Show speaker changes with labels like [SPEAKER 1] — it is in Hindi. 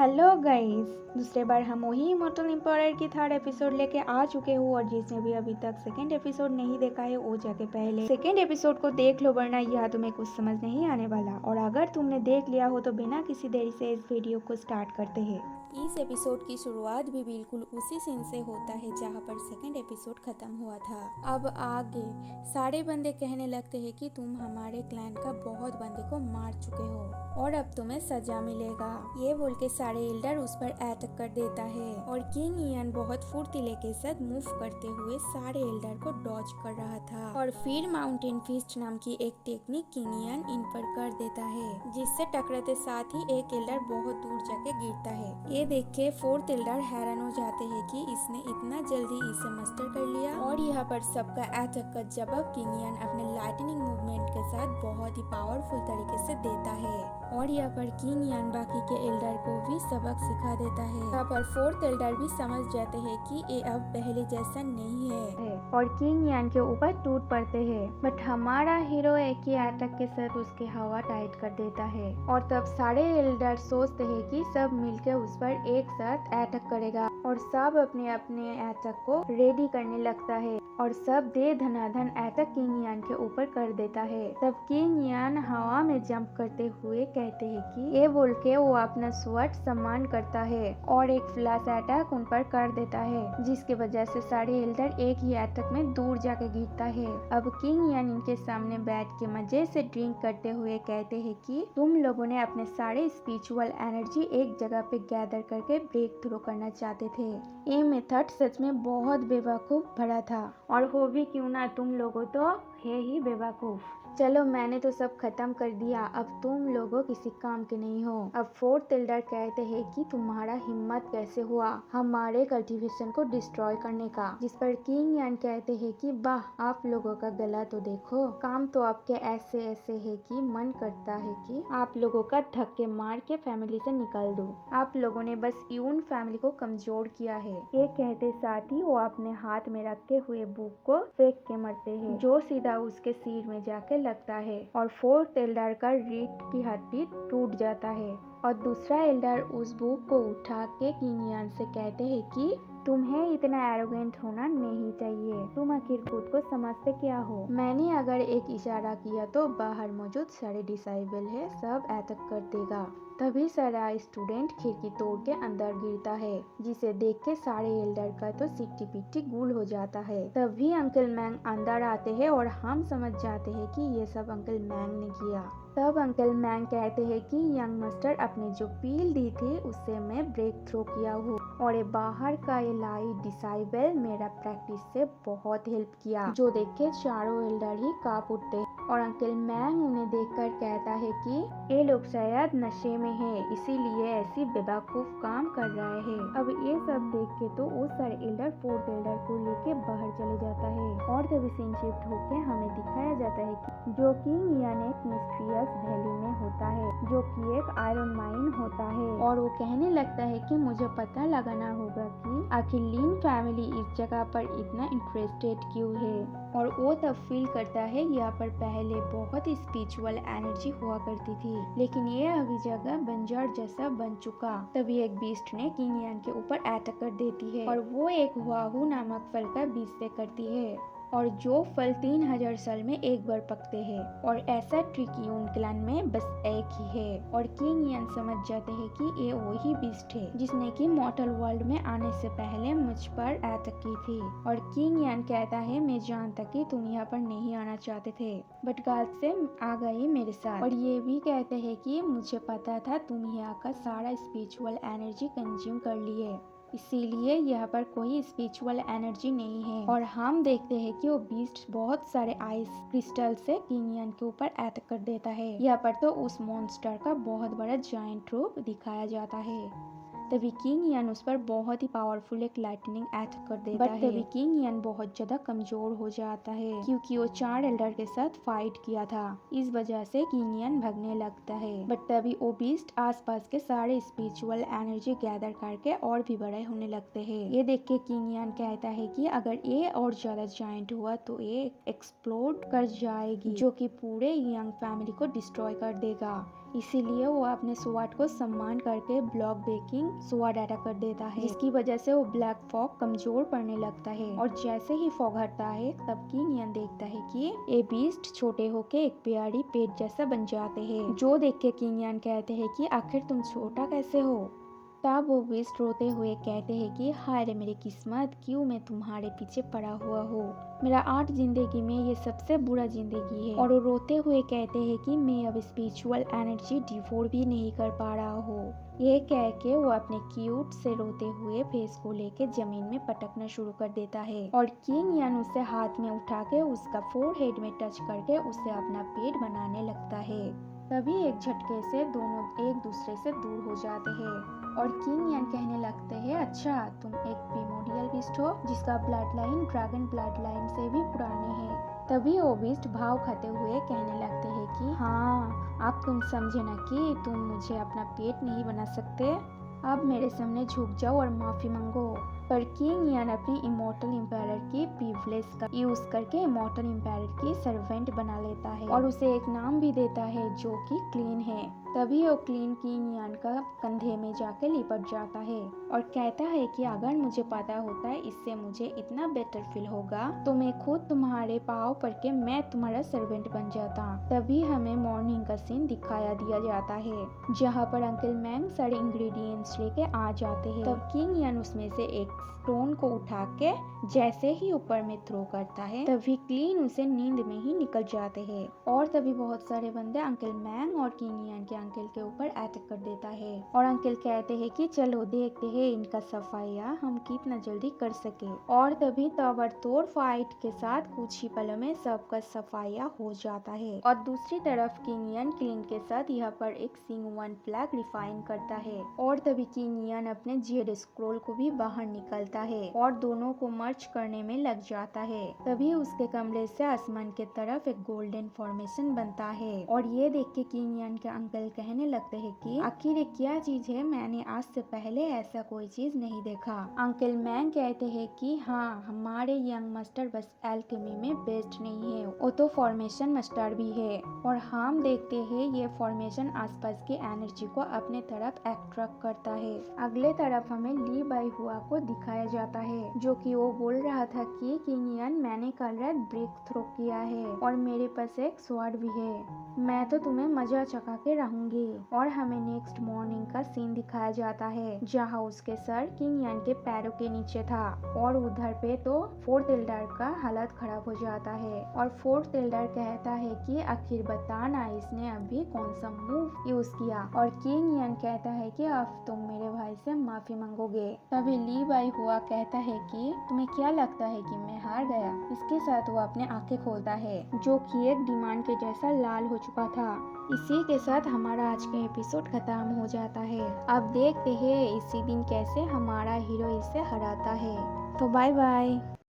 [SPEAKER 1] हेलो गाइस, दूसरे बार हम वही इमॉर्टल एम्पायर की थर्ड एपिसोड लेके आ चुके हो। और जिसने भी अभी तक सेकंड एपिसोड नहीं देखा है वो जाके पहले सेकंड एपिसोड को देख लो, वरना यह तुम्हें कुछ समझ नहीं आने वाला। और अगर तुमने देख लिया हो तो बिना किसी देरी से इस वीडियो को स्टार्ट करते हैं। इस एपिसोड की शुरुआत भी बिल्कुल उसी सीन से होता है जहाँ पर सेकंड एपिसोड खत्म हुआ था। अब आगे सारे बंदे कहने लगते हैं कि तुम हमारे क्लैन का बहुत बंदे को मार चुके हो और अब तुम्हें सजा मिलेगा। ये बोल के सारे एल्डर उस पर अटैक कर देता है और किंग इयान बहुत फुर्तीले के साथ मूव करते हुए सारे एल्डर को डॉज कर रहा था। और फिर माउंटेन फिस्ट नाम की एक टेक्निक किंग इयान इन पर कर देता है, जिससे टकराते साथ ही एक एल्डर बहुत दूर जाके गिरता है। ये देख के फोर्थ एल्डर हैरान हो जाते हैं कि इसने इतना जल्दी इसे मास्टर कर लिया। और यहाँ पर सबका अटैक का जवाब किंग इयान अपने लाइटनिंग मूवमेंट के साथ बहुत ही पावरफुल तरीके से देता है। और यहाँ पर किंग इयान बाकी के एल्डर को भी सबक सिखा देता है। यहाँ पर फोर्थ एल्डर भी समझ जाते हैं कि ये अब पहले जैसा नहीं है और किंग इयान के ऊपर टूट पड़ते हैं। बट हमारा हीरो एक ही अटैक के साथ उसके हवा टाइट कर देता है। और तब सारे एल्डर सोचते हैं कि सब मिलकर उस पर एक साथ अटैक करेगा और सब अपने अपने अटैक को रेडी करने लगता है और सब दे धनाधन अटैक किंग इयान के ऊपर कर देता है। तब किंग इयान हवा में जंप करते हुए कहते हैं कि ये बोल के वो अपना स्वॉर्ड सम्मान करता है और एक फ्लैश अटैक उन पर कर देता है, जिसकी वजह से सारे एल्डर एक ही अटैक में दूर जाके गिरता है। अब किंग इयान इनके सामने बैठ के मजे से ड्रिंक करते हुए कहते हैं कि तुम लोगों ने अपने सारे स्पिरिचुअल एनर्जी एक जगह पे गैदर करके ब्रेक थ्रू करना चाहते थे। ये मेथड सच में बहुत बेवकूफ भरा था और हो भी क्यों ना, तुम लोगों तो है ही बेवकूफ। चलो मैंने तो सब खत्म कर दिया, अब तुम लोगों किसी काम के नहीं हो। अब फोर्थ एल्डर कहते हैं कि तुम्हारा हिम्मत कैसे हुआ हमारे कल्टीवेशन को डिस्ट्रॉय करने का, जिस पर किंग इयान कहते हैं कि वाह आप लोगों का गला तो देखो, काम तो आपके ऐसे ऐसे है कि मन करता है कि आप लोगों का धक्के मार के फैमिली से निकाल दो। आप लोगों ने बस यून फैमिली को कमजोर किया है। ये कहते साथ ही वो अपने हाथ में रखे हुए बुक को फेंक के मरते हैं, जो सीधा उसके सिर में जाके लगता है और फोर्थ एल्डर का रीढ़ की हड्डी टूट जाता है। और दूसरा एल्डर उस बुक को उठा के किंग इयान से कहते हैं कि तुम्हें इतना एरोगेंट होना नहीं चाहिए, तुम आखिर खुद को समझते क्या हो। मैंने अगर एक इशारा किया तो बाहर मौजूद सारे डिसाइबल है सब अटैक कर देगा। तभी सारा स्टूडेंट खिड़की तोड़ के अंदर गिरता है, जिसे देख के सारे एल्डर का तो सिट्टी पिट्टी गुल हो जाता है। तभी अंकल मैंग अंदर आते हैं और हम समझ जाते हैं कि ये सब अंकल मैंग ने किया। तब अंकल मैंग कहते हैं कि यंग मास्टर अपने जो पील दी थी उससे मैं ब्रेक थ्रू किया हूँ और ये बाहर का ये लाइट डिसाइबल मेरा प्रैक्टिस से बहुत हेल्प किया, जो देख के चारों एल्डर ही कांप उठते। और अंकल मैंग उन्हें देखकर कहता है कि ये लोग शायद नशे में है, इसीलिए ऐसी बेवकूफ काम कर रहे हैं। अब ये सब देख के तो वो सारे एल्डर फोर्थ एल्डर को लेके बाहर चले जाता है। और तभी सीन शिफ्ट होके हमें दिखाया जाता है कि जो किंग इयान एक मिस्टीरियस वैली में होता है, जो कि एक आयरन माइन होता है। और वो कहने लगता है कि मुझे पता लगाना होगा कि आखिर लिन फैमिली इस जगह पर इतना इंटरेस्टेड क्यों है। और वो तब फील करता है यहाँ पर पहले बहुत स्पिरिचुअल एनर्जी हुआ करती थी, लेकिन ये अभी जगह बंजर जैसा बन चुका। तभी एक बीस्ट ने किंग इयान के ऊपर अटैक कर देती है और वो एक हुआहू नामक फल का बीज से करती है, और जो फल 3000 साल में एक बार पकते हैं। और ऐसा ट्रिक यून क्लैन में बस एक ही है। और किंग इयान समझ जाते हैं कि ये वही बीस्ट है जिसने कि मॉर्टल वर्ल्ड में आने से पहले मुझ पर अटैक की थी। और किंग इयान कहता है मैं जानता कि तुम यहाँ पर नहीं आना चाहते थे, बट गलत से आ गए मेरे साथ। और ये भी कहते हैं कि मुझे पता था तुम यहाँ का सारा स्पिरिचुअल एनर्जी कंज्यूम कर लिए, इसीलिए यहाँ पर कोई स्पिरिचुअल एनर्जी नहीं है। और हम देखते हैं कि वो बीस्ट बहुत सारे आइस क्रिस्टल से किंग इयान के ऊपर अटैक कर देता है। यहाँ पर तो उस मॉन्स्टर का बहुत बड़ा जायंट रूप दिखाया जाता है। तभी किंग इयान उस पर बहुत ही पावरफुल एक लाइटनिंग अटैक कर देता है। तभी किंग इयान बहुत ज्यादा कमजोर हो जाता है, क्योंकि वो 4 एल्डर के साथ फाइट किया था। इस वजह से किंग इयान भागने लगता है। बट तभी वो बीस्ट आसपास के सारे स्पिरिचुअल एनर्जी गैदर करके और भी बड़े होने लगते हैं। ये देख के किंग इयान कहता है कि अगर ये और ज्यादा जायंट हुआ तो ये एक्सप्लोड कर जाएगी, जो कि पूरे यंग फैमिली को डिस्ट्रॉय कर देगा। इसीलिए वो अपने स्वॉर्ड को सम्मान करके ब्लॉक ब्रेकिंग स्वॉर्ड अटैक कर देता है, जिसकी वजह से वो ब्लैक फॉग कमजोर पड़ने लगता है। और जैसे ही फॉग हटता है तब किंग ईयान देखता है कि ये बीस्ट छोटे होके एक प्यारी पेट जैसा बन जाते हैं, जो देख के किंग ईयान कहते हैं कि आखिर तुम छोटा कैसे हो। तब वो बीस्ट रोते हुए कहते हैं कि हाय रे मेरी किस्मत, क्यों मैं तुम्हारे पीछे पड़ा हुआ हूँ। मेरा आज जिंदगी में ये सबसे बुरा जिंदगी है। और वो रोते हुए कहते हैं कि मैं अब स्पिरिचुअल एनर्जी डिवोर भी नहीं कर पा रहा हूँ। ये कह के वो अपने क्यूट से रोते हुए फेस को लेके जमीन में पटकना शुरू कर देता है। और किंग ईयान उसे हाथ में उठा के उसका फोरहेड में टच करके उसे अपना पेट बनाने लगता है। तभी एक झटके से दोनों एक दूसरे से दूर हो जाते हैं। और किंग ईयान कहने लगते हैं, अच्छा तुम एक प्रिमोडियल बीस्ट हो जिसका blood line dragon blood line से भी पुराने हैं। तभी वो बीस्ट भाव खाते हुए कहने लगते हैं कि हाँ, अब तुम समझे ना कि तुम मुझे अपना पेट नहीं बना सकते। अब मेरे सामने झुक जाओ और माफी मांगो। पर किंग ईयान अपनी इमॉर्टल एम्पायर की प्रिविलेज का यूज करके इमॉर्टल एम्पायर की सर्वेंट बना लेता है और उसे एक नाम भी देता है जो कि क्लीन है। तभी वो क्लीन किंग ईयान का कंधे में जाके लिपट जाता है और कहता है कि अगर मुझे पता होता है इससे मुझे इतना बेटर फील होगा तो मैं खुद तुम्हारे पाँव पड़ के मैं तुम्हारा सर्वेंट बन जाता। तभी हमें मॉर्निंग का सीन दिखाया दिया जाता है जहाँ पर अंकल मैंग सारे इंग्रेडिएंट्स लेके आ जाते हैं। तब किंग ईयान उसमें से एक स्टोन को उठा के जैसे ही ऊपर में थ्रो करता है तभी क्लीन उसे नींद में ही निकल जाते हैं। और तभी बहुत सारे बंदे अंकल मैंग और किंग ईयान के अंकल के ऊपर अटैक कर देता है और अंकल कहते हैं कि चलो देखते हैं इनका सफाया हम कितना जल्दी कर सके। और तभी ताबड़तोड़ फाइट के साथ कुछ ही पलों में सबका सफाया हो जाता है। और दूसरी तरफ किंग ईयान क्लीन के साथ यहाँ पर एक सिंग वन फ्लैग रिफाइन करता है। और तभी किंग ईयान अपने जेड स्क्रोल को भी बाहर निकलता है और दोनों को मर्ज करने में लग जाता है। तभी उसके कमरे से आसमान के तरफ एक गोल्डन फॉर्मेशन बनता है और ये देख के किंग ईयान के अंकल कहने लगते हैं कि आखिर ये क्या चीज है, मैंने आज से पहले ऐसा कोई चीज नहीं देखा। अंकल मैंग कहते हैं कि हाँ, हमारे यंग मास्टर बस एल्केमी में बेस्ट नहीं है, वो तो फॉर्मेशन मास्टर भी है। और हम देखते हैं ये फॉर्मेशन आसपास की एनर्जी को अपने तरफ अट्रैक्ट करता है। अगले तरफ हमें ली बाई हुआ को दिखाया जाता है जो कि वो बोल रहा था कि किंग ईयान मैंने कल रात ब्रेक थ्रो किया है और मेरे पास एक स्वॉर्ड भी है, मैं तो तुम्हें मजा चखा के रहूंगी। और हमें नेक्स्ट मॉर्निंग का सीन दिखाया जाता है जहाँ उसके सर किंग ईयान के पैरों के नीचे था और उधर पे तो फोर्थ एल्डर का हालत खराब हो जाता है। और फोर्थ एल्डर कहता है कि आखिर बता ना इसने अभी कौन सा मूव यूज किया। और किंग ईयान कहता है कि अब तुम मेरे भाई से माफी मांगोगे। तभी ली बाई हुआ कहता है कि तुम्हें क्या लगता है कि मैं हार गया। इसके साथ वो अपने आंखें खोलता है जो कि एक डिमांड के जैसा लाल हो चुका था। इसी के साथ हमारा आज का एपिसोड खत्म हो जाता है। अब देखते हैं इसी दिन कैसे हमारा हीरो इसे हराता है। तो बाय बाय।